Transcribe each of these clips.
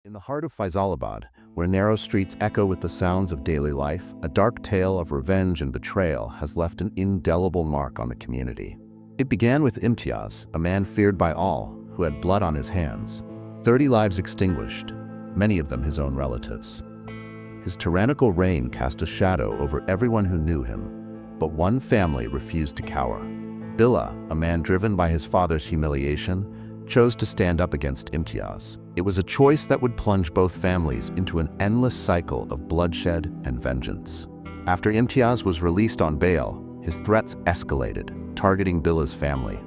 In the heart of Faisalabad, where narrow streets echo with the sounds of daily life, a dark tale of revenge and betrayal has left an indelible mark on the community. It began with Imtiaz, a man feared by all, who had blood on his hands. 30 lives extinguished, many of them his own relatives. His tyrannical reign cast a shadow over everyone who knew him, but one family refused to cower. Billa, a man driven by his father's humiliation, chose to stand up against Imtiaz. It was a choice that would plunge both families into an endless cycle of bloodshed and vengeance. After Imtiaz was released on bail, his threats escalated, targeting Billa's family.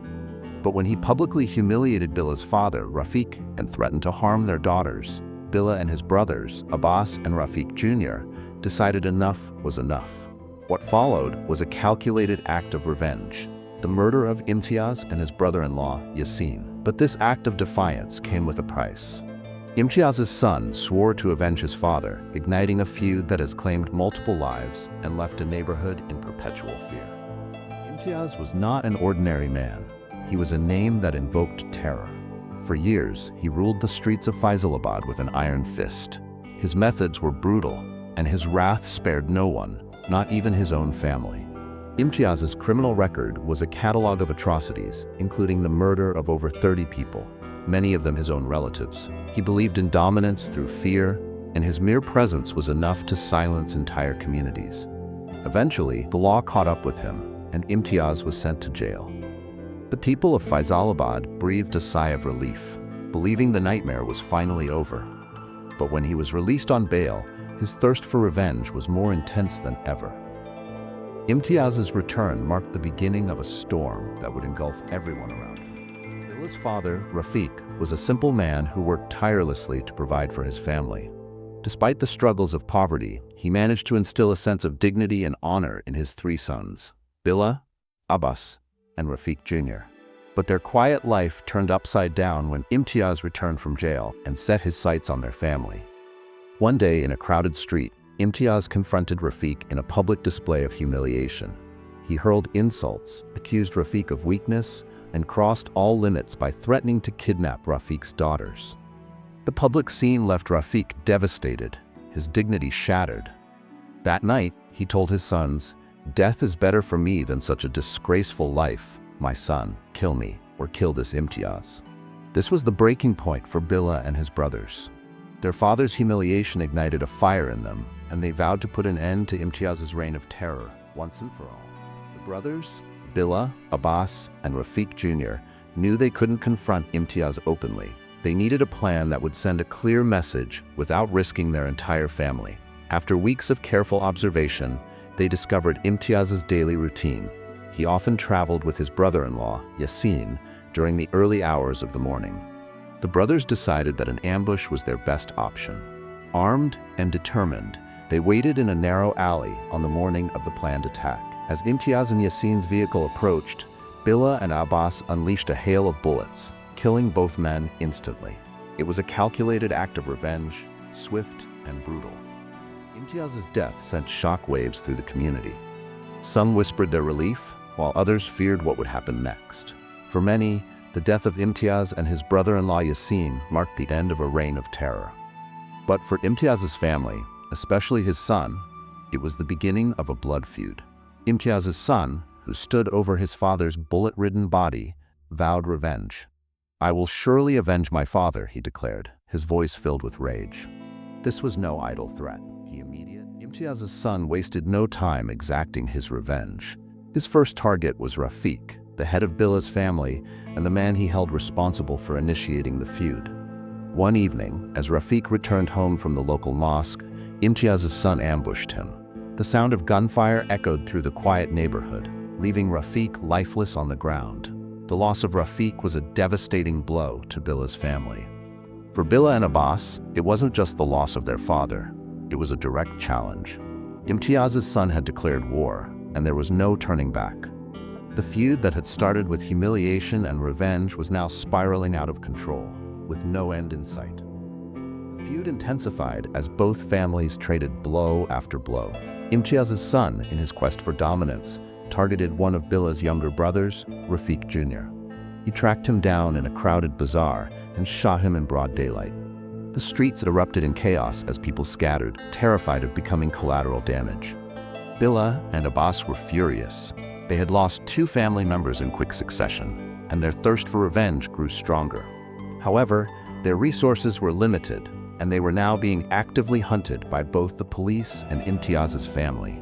But when he publicly humiliated Billa's father, Rafiq, and threatened to harm their daughters, Billa and his brothers, Abbas and Rafiq Jr., decided enough was enough. What followed was a calculated act of revenge, the murder of Imtiaz and his brother-in-law, Yassin. But this act of defiance came with a price. Imtiaz's son swore to avenge his father, igniting a feud that has claimed multiple lives and left a neighborhood in perpetual fear. Imtiaz was not an ordinary man. He was a name that invoked terror. For years, he ruled the streets of Faisalabad with an iron fist. His methods were brutal, and his wrath spared no one, not even his own family. Imtiaz's criminal record was a catalog of atrocities, including the murder of over 30 people, many of them his own relatives. He believed in dominance through fear, and his mere presence was enough to silence entire communities. Eventually, the law caught up with him, and Imtiaz was sent to jail. The people of Faisalabad breathed a sigh of relief, believing the nightmare was finally over. But when he was released on bail, his thirst for revenge was more intense than ever. Imtiaz's return marked the beginning of a storm that would engulf everyone around him. Billa's father, Rafiq, was a simple man who worked tirelessly to provide for his family. Despite the struggles of poverty, he managed to instill a sense of dignity and honor in his three sons, Billa, Abbas, and Rafiq Jr. But their quiet life turned upside down when Imtiaz returned from jail and set his sights on their family. One day in a crowded street, Imtiaz confronted Rafiq in a public display of humiliation. He hurled insults, accused Rafiq of weakness, and crossed all limits by threatening to kidnap Rafiq's daughters. The public scene left Rafiq devastated, his dignity shattered. That night, he told his sons, "Death is better for me than such a disgraceful life. My son, kill me, or kill this Imtiaz." This was the breaking point for Billa and his brothers. Their father's humiliation ignited a fire in them, and they vowed to put an end to Imtiaz's reign of terror, once and for all. The brothers, Billa, Abbas, and Rafiq Jr., knew they couldn't confront Imtiaz openly. They needed a plan that would send a clear message without risking their entire family. After weeks of careful observation, they discovered Imtiaz's daily routine. He often traveled with his brother-in-law, Yassin, during the early hours of the morning. The brothers decided that an ambush was their best option. Armed and determined, they waited in a narrow alley on the morning of the planned attack. As Imtiaz and Yassin's vehicle approached, Billa and Abbas unleashed a hail of bullets, killing both men instantly. It was a calculated act of revenge, swift and brutal. Imtiaz's death sent shockwaves through the community. Some whispered their relief, while others feared what would happen next. For many, the death of Imtiaz and his brother-in-law Yassin marked the end of a reign of terror. But for Imtiaz's family, especially his son, it was the beginning of a blood feud. Imtiaz's son, who stood over his father's bullet-ridden body, vowed revenge. "I will surely avenge my father," he declared, his voice filled with rage. This was no idle threat. Imtiaz's son wasted no time exacting his revenge. His first target was Rafiq, the head of Billa's family and the man he held responsible for initiating the feud. One evening, as Rafiq returned home from the local mosque, Imtiaz's son ambushed him. The sound of gunfire echoed through the quiet neighborhood, leaving Rafiq lifeless on the ground. The loss of Rafiq was a devastating blow to Billa's family. For Billa and Abbas, it wasn't just the loss of their father. It was a direct challenge. Imtiaz's son had declared war, and there was no turning back. The feud that had started with humiliation and revenge was now spiraling out of control, with no end in sight. The feud intensified as both families traded blow after blow. Imtiaz's son, in his quest for dominance, targeted one of Billa's younger brothers, Rafiq Jr. He tracked him down in a crowded bazaar and shot him in broad daylight. The streets erupted in chaos as people scattered, terrified of becoming collateral damage. Billa and Abbas were furious. They had lost 2 family members in quick succession, and their thirst for revenge grew stronger. However, their resources were limited, and they were now being actively hunted by both the police and Imtiaz's family.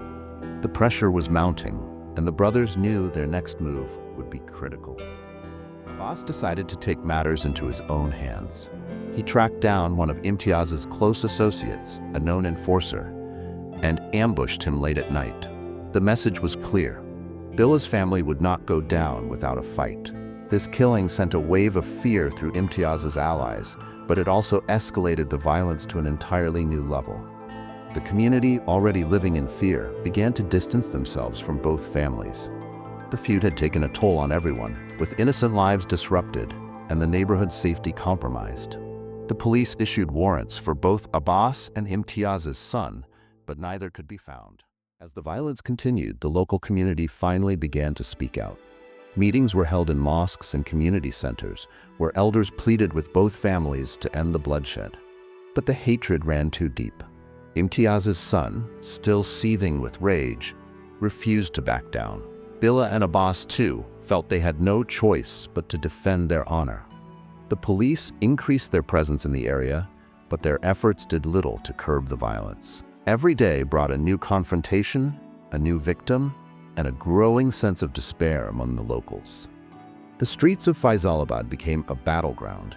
The pressure was mounting, and the brothers knew their next move would be critical. Abbas decided to take matters into his own hands. He tracked down one of Imtiaz's close associates, a known enforcer, and ambushed him late at night. The message was clear. Billa's family would not go down without a fight. This killing sent a wave of fear through Imtiaz's allies, but it also escalated the violence to an entirely new level. The community, already living in fear, began to distance themselves from both families. The feud had taken a toll on everyone, with innocent lives disrupted and the neighborhood's safety compromised. The police issued warrants for both Abbas and Imtiaz's son, but neither could be found. As the violence continued, the local community finally began to speak out. Meetings were held in mosques and community centers, where elders pleaded with both families to end the bloodshed. But the hatred ran too deep. Imtiaz's son, still seething with rage, refused to back down. Billa and Abbas, too, felt they had no choice but to defend their honor. The police increased their presence in the area, but their efforts did little to curb the violence. Every day brought a new confrontation, a new victim, and a growing sense of despair among the locals. The streets of Faisalabad became a battleground,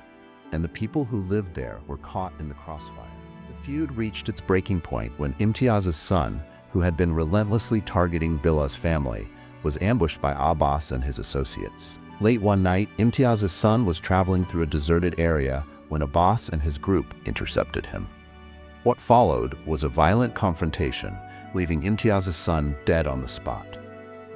and the people who lived there were caught in the crossfire. The feud reached its breaking point when Imtiaz's son, who had been relentlessly targeting Billa's family, was ambushed by Abbas and his associates. Late one night, Imtiaz's son was traveling through a deserted area when Abbas and his group intercepted him. What followed was a violent confrontation, leaving Imtiaz's son dead on the spot.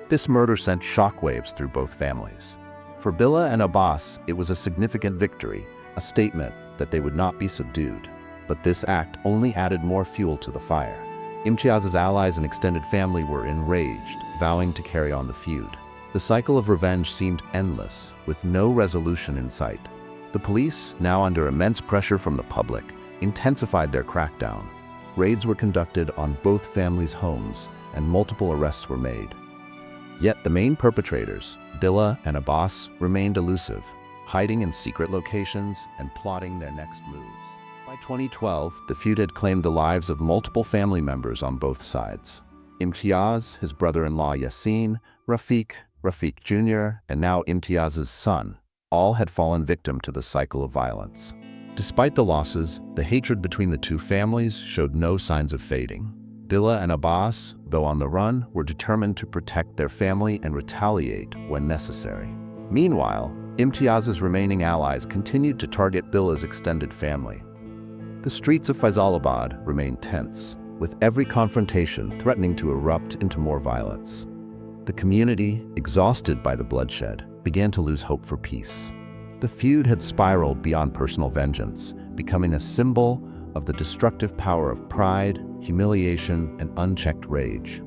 This murder sent shockwaves through both families. For Billa and Abbas, it was a significant victory, a statement that they would not be subdued. But this act only added more fuel to the fire. Imtiaz's allies and extended family were enraged, vowing to carry on the feud. The cycle of revenge seemed endless, with no resolution in sight. The police, now under immense pressure from the public, intensified their crackdown. Raids were conducted on both families' homes, and multiple arrests were made. Yet the main perpetrators, Billa and Abbas, remained elusive, hiding in secret locations and plotting their next moves. By 2012, the feud had claimed the lives of multiple family members on both sides. Imtiaz, his brother-in-law Yassin, Rafiq Jr., and now Imtiaz's son, all had fallen victim to the cycle of violence. Despite the losses, the hatred between the two families showed no signs of fading. Billa and Abbas, though on the run, were determined to protect their family and retaliate when necessary. Meanwhile, Imtiaz's remaining allies continued to target Billa's extended family. The streets of Faisalabad remained tense, with every confrontation threatening to erupt into more violence. The community, exhausted by the bloodshed, began to lose hope for peace. The feud had spiraled beyond personal vengeance, becoming a symbol of the destructive power of pride, humiliation, and unchecked rage.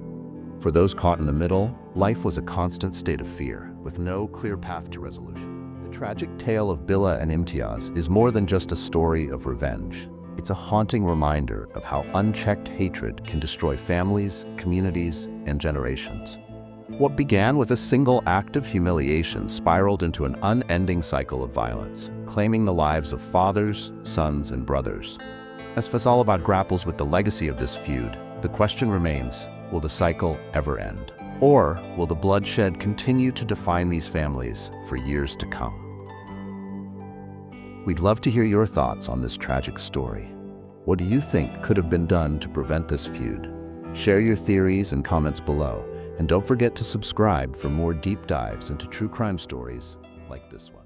For those caught in the middle, life was a constant state of fear, with no clear path to resolution. The tragic tale of Billa and Imtiaz is more than just a story of revenge. It's a haunting reminder of how unchecked hatred can destroy families, communities, and generations. What began with a single act of humiliation spiraled into an unending cycle of violence, claiming the lives of fathers, sons, and brothers. As Faisalabad grapples with the legacy of this feud, the question remains, will the cycle ever end? Or will the bloodshed continue to define these families for years to come? We'd love to hear your thoughts on this tragic story. What do you think could have been done to prevent this feud? Share your theories and comments below, and don't forget to subscribe for more deep dives into true crime stories like this one.